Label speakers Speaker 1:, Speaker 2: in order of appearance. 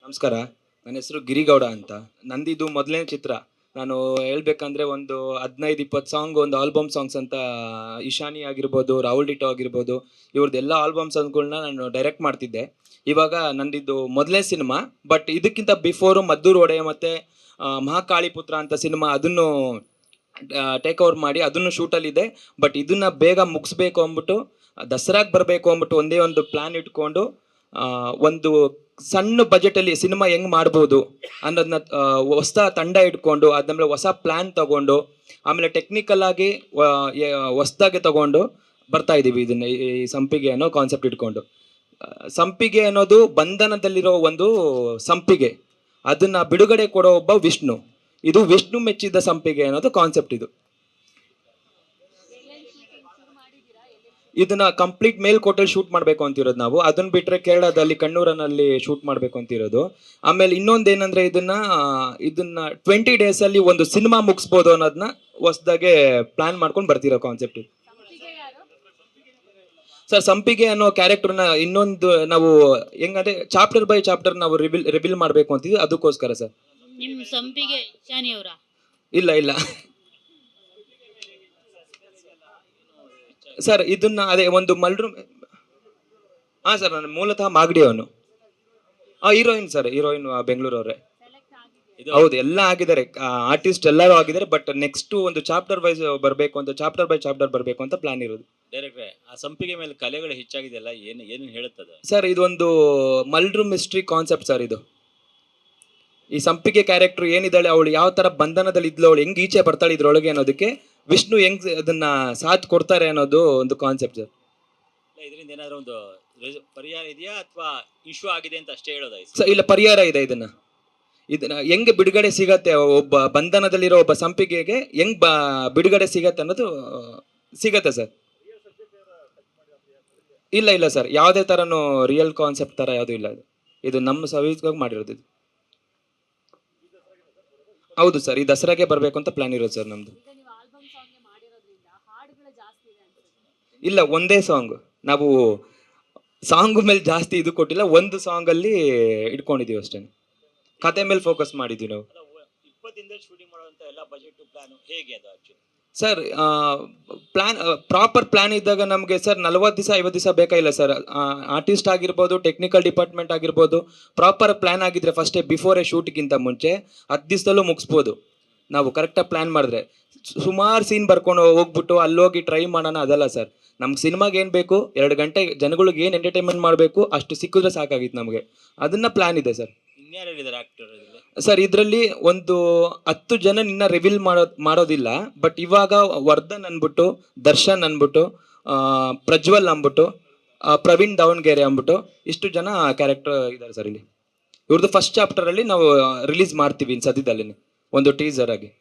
Speaker 1: ನಮಸ್ಕಾರ. ನನ್ನ ಹೆಸರು ಗಿರಿಗೌಡ ಅಂತ. ನಂದಿದು ಮೊದಲನೇ ಚಿತ್ರ. ನಾನು ಹೇಳ್ಬೇಕಂದ್ರೆ ಒಂದು 15-20 ಸಾಂಗ್, ಒಂದು ಆಲ್ಬಮ್ ಸಾಂಗ್ಸ್ ಅಂತ ಇಶಾನಿ ಆಗಿರ್ಬೋದು, ರಾಹುಲ್ ಡಿಟೋ ಆಗಿರ್ಬೋದು, ಇವ್ರದ್ದೆಲ್ಲ ಆಲ್ಬಮ್ ಸಾಂಗ್ಗಳನ್ನ ನಾನು ಡೈರೆಕ್ಟ್ ಮಾಡ್ತಿದ್ದೆ. ಇವಾಗ ನಂದಿದ್ದು ಮೊದಲನೇ ಸಿನಿಮಾ. ಬಟ್ ಇದಕ್ಕಿಂತ ಬಿಫೋರು ಮದ್ದೂರು ಒಡೆಯ ಮತ್ತೆ ಮಹಾಕಾಳಿಪುತ್ರ ಅಂತ ಸಿನಿಮಾ, ಅದನ್ನು ಟೇಕ್ ಓವರ್ ಮಾಡಿ ಅದನ್ನು ಶೂಟಲ್ಲಿದೆ. ಬಟ್ ಇದನ್ನ ಬೇಗ ಮುಗಿಸ್ಬೇಕು ಅಂದ್ಬಿಟ್ಟು, ದಸರಾಗೆ ಬರಬೇಕು ಅಂದ್ಬಿಟ್ಟು ಒಂದೇ ಒಂದು ಪ್ಲಾನ್ ಇಟ್ಕೊಂಡು ಒಂದು ಸಣ್ಣ ಬಜೆಟಲ್ಲಿ ಸಿನಿಮಾ ಹೆಂಗ್ ಮಾಡ್ಬೋದು ಅನ್ನೋದನ್ನ ಹೊಸ ತಂಡ ಇಟ್ಕೊಂಡು, ಅದಾದ್ಮೇಲೆ ಹೊಸ ಪ್ಲಾನ್ ತಗೊಂಡು, ಆಮೇಲೆ ಟೆಕ್ನಿಕಲ್ ಆಗಿ ಹೊಸದಾಗಿ ತಗೊಂಡು ಬರ್ತಾ ಇದೀವಿ. ಇದನ್ನ ಈ ಸಂಪಿಗೆ ಅನ್ನೋ ಕಾನ್ಸೆಪ್ಟ್ ಇಟ್ಕೊಂಡು. ಸಂಪಿಗೆ ಅನ್ನೋದು ಬಂಧನದಲ್ಲಿರೋ ಒಂದು ಸಂಪಿಗೆ, ಅದನ್ನ ಬಿಡುಗಡೆ ಕೊಡೋ ಒಬ್ಬ ವಿಷ್ಣು. ಇದು ವಿಷ್ಣು ಮೆಚ್ಚಿದ ಸಂಪಿಗೆ ಅನ್ನೋದು ಕಾನ್ಸೆಪ್ಟ್. ಇದನ್ನ ಕಂಪ್ಲೀಟ್ ಮೇಲ್ಕೋಟೆಲ್ ಶೂಟ್ ಮಾಡ್ಬೇಕು ಅಂತಿರೋದು ನಾವು. ಅದನ್ನ ಬಿಟ್ರೆ ಕೇರಳದಲ್ಲಿ ಕಣ್ಣೂರನಲ್ಲಿ ಶೂಟ್ ಮಾಡ್ಬೇಕು ಅಂತಿರೋದು. ಆಮೇಲೆ ಇನ್ನೊಂದೇನಂದ್ರೆ ಇದನ್ನ 20 days ಅಲ್ಲಿ ಒಂದು ಸಿನಿಮಾ ಮುಗಿಸ್ಬೋದು ಅನ್ನೋದನ್ನ ಹೊಸದಾಗೆ ಪ್ಲಾನ್ ಮಾಡ್ಕೊಂಡು ಬರ್ತಿರೋ ಕಾನ್ಸೆಪ್ಟ್. ಸರ್, ಸಂಪಿಗೆ ಅನ್ನೋ ಕ್ಯಾರೆಕ್ಟರ್ನ ಇನ್ನೊಂದು ನಾವು ಹೆಂಗಂದ್ರೆ ಚಾಪ್ಟರ್ ಬೈ ಚಾಪ್ಟರ್ ನಾವು ರಿವೀಲ್ ಮಾಡ್ಬೇಕು ಅಂತಿದ್ವಿ. ಅದಕ್ಕೋಸ್ಕರ ಸರ್.
Speaker 2: ನಿಮ್ ಸಂಪಿಗೆ ಶಾನಿ ಅವರ?
Speaker 1: ಇಲ್ಲ ಇಲ್ಲ ಸರ್, ಇದನ್ನ ಅದೇ ಒಂದು ಮಲ್ರು. ಹಾ ಸರ್, ನಾನು ಮೂಲತಃ ಮಾಗಡಿ ಅವನು. ಹೀರೋಯಿನ್ ಸರ್, ಹೀರೋಯಿನ್ ಬೆಂಗಳೂರವ್ರೆ. ಹೌದು, ಎಲ್ಲ ಆಗಿದ್ದಾರೆ, ಆರ್ಟಿಸ್ಟ್ ಎಲ್ಲರೂ ಆಗಿದ್ದಾರೆ. ಬಟ್ ನೆಕ್ಸ್ಟ್ ಒಂದು ಚಾಪ್ಟರ್ ವೈಸ್ ಬರಬೇಕು ಅಂತ, ಚಾಪ್ಟರ್ ಬೈ ಚಾಪ್ಟರ್ ಬರಬೇಕು ಅಂತ ಪ್ಲಾನ್ ಇರೋದು.
Speaker 3: ಡೈರೆಕ್ಟ್ರೆ, ಆ ಸಂಪಿಗೆ ಮೇಲೆ ಕಲೆಗಳು ಹೆಚ್ಚಾಗಿದೆಯಲ್ಲ, ಏನೇನು ಹೇಳುತ್ತದೆ
Speaker 1: ಸರ್? ಇದೊಂದು ಮಲ್ಡ್ರು ಮಿಸ್ಟ್ರಿ ಕಾನ್ಸೆಪ್ಟ್ ಸರ್. ಇದು ಈ ಸಂಪಿಗೆ ಕ್ಯಾರೆಕ್ಟರ್ ಏನಿದ್ದಾಳೆ, ಅವಳು ಯಾವ ತರ ಬಂಧನದಲ್ಲಿ ಇದ್ಲು, ಅವಳು ಹೆಂಗ್ ಈಚೆ ಬರ್ತಾಳೆ ಇದ್ರೊಳಗೆ ಅನ್ನೋದಕ್ಕೆ ವಿಷ್ಣು ಹೆಂಗ್ ಅದನ್ನ ಸಾಥ್ ಕೊಡ್ತಾರೆ ಅನ್ನೋದು ಒಂದು ಕಾನ್ಸೆಪ್ಟ್ ಸರ್.
Speaker 3: ಇದರಿಂದ ಏನಾದ್ರು ಒಂದು ಪರಿಹಾರ ಇದೆಯಾ ಅಥವಾ ಇಶ್ಯೂ ಆಗಿದೆ ಅಂತ ಅಷ್ಟೇ ಹೇಳೋದಾಯ್ತು
Speaker 1: ಸರ್? ಇಲ್ಲ, ಪರಿಹಾರ ಇದೆ. ಇದನ್ನ ಹೆಂಗ್ ಬಿಡುಗಡೆ ಸಿಗತ್ತೆ, ಒಬ್ಬ ಬಂಧನದಲ್ಲಿರೋ ಒಬ್ಬ ಸಂಪಿಗೆಗೆ ಹೆಂಗ್ ಬಿಡುಗಡೆ ಸಿಗತ್ತೆ ಅನ್ನೋದು ಸಿಗತ್ತೆ ಸರ್. ಇಲ್ಲ ಇಲ್ಲ ಸರ್, ಯಾವುದೇ ತರನು ರಿಯಲ್ ಕಾನ್ಸೆಪ್ಟ್ ತರ ಯಾವುದು ಇಲ್ಲ. ಇದು ನಮ್ಮ ಸವಿಸ್ಗಾಗಿ ಮಾಡಿರೋದು ಇದು. ಹೌದು ಸರ್, ಈ ದಸರಾಗೆ ಬರಬೇಕು ಅಂತ ಪ್ಲಾನ್ ಇರೋದು ಸರ್ ನಮ್ದು. ಇಲ್ಲ, ಒಂದೇ ಸಾಂಗ್. ನಾವು ಸಾಂಗ್ ಮೇಲೆ ಜಾಸ್ತಿ ಇದು ಕೊಟ್ಟಿಲ್ಲ, ಒಂದು ಸಾಂಗ್ ಅಲ್ಲಿ ಇಟ್ಕೊಂಡಿದೀವಿ ಅಷ್ಟೇ. ಕತೆ ಮೇಲೆ ಫೋಕಸ್ ಮಾಡಿದ್ವಿ ನಾವು.
Speaker 3: 20 ದಿನದಲ್ಲಿ ಶೂಟಿಂಗ್ ಮಾಡುವಂತ ಎಲ್ಲ ಬಜೆಟ್ ಪ್ಲಾನ್ ಹೇಗೆ ಅದು ಆಕ್ಚುಲಿ?
Speaker 1: ಸರ್, ಪ್ರಾಪರ್ ಪ್ಲಾನ್ ಇದ್ದಾಗ ನಮಗೆ ಸರ್ 40 ದಿವಸ 50 ದಿವಸ ಬೇಕಾಗಿಲ್ಲ ಸರ್. ಆರ್ಟಿಸ್ಟ್ ಆಗಿರ್ಬೋದು, ಟೆಕ್ನಿಕಲ್ ಡಿಪಾರ್ಟ್ಮೆಂಟ್ ಆಗಿರ್ಬೋದು, ಪ್ರಾಪರ್ ಪ್ಲಾನ್ ಆಗಿದ್ರೆ ಫಸ್ಟೇ ಬಿಫೋರೇ ಶೂಟಿಗಿಂತ ಮುಂಚೆ 10 ದಿವಸದಲ್ಲೂ ಮುಗಿಸ್ಬೋದು ನಾವು ಕರೆಕ್ಟಾಗಿ ಪ್ಲಾನ್ ಮಾಡಿದ್ರೆ. ಸುಮಾರು ಸೀನ್ ಬರ್ಕೊಂಡು ಹೋಗ್ಬಿಟ್ಟು ಅಲ್ಲೋಗಿ ಟ್ರೈ ಮಾಡೋಣ ಅದಲ್ಲ ಸರ್. ನಮ್ಗೆ ಸಿನಿಮಾಗೆ ಏನು ಬೇಕು, 2 ಗಂಟೆ ಜನಗಳಿಗೆ ಏನು ಎಂಟರ್ಟೈನ್ಮೆಂಟ್ ಮಾಡಬೇಕು ಅಷ್ಟು ಸಿಕ್ಕಿದ್ರೆ ಸಾಕಾಗಿತ್ತು ನಮಗೆ. ಅದನ್ನ ಪ್ಲಾನ್ ಇದೆ ಸರ್.
Speaker 3: ಇನ್ಯಾರು ಹೇಳಿದ್ದಾರೆ ಆಕ್ಟರ್
Speaker 1: ಸರ್? ಇದರಲ್ಲಿ ಒಂದು 10 ಜನ ಇನ್ನ ರಿವೀಲ್ ಮಾಡೋದಿಲ್ಲ. ಬಟ್ ಇವಾಗ ವರ್ಧನ್ ಅನ್ಬಿಟ್ಟು, ದರ್ಶನ್ ಅನ್ಬಿಟ್ಟು, ಪ್ರಜ್ವಲ್ ಅಂದ್ಬಿಟ್ಟು, ಪ್ರವೀಣ್ ದಾವಣಗೆರೆ ಅಂದ್ಬಿಟ್ಟು ಇಷ್ಟು ಜನ ಕ್ಯಾರೆಕ್ಟರ್ ಇದ್ದಾರೆ ಸರ್ ಇಲ್ಲಿ. ಇವ್ರದ್ದು ಫಸ್ಟ್ ಚಾಪ್ಟರ್ ಅಲ್ಲಿ ನಾವು ರಿಲೀಸ್ ಮಾಡ್ತೀವಿ ಸದ್ಯದಲ್ಲೇ ಒಂದು ಟೀಸರ್ ಆಗಿ.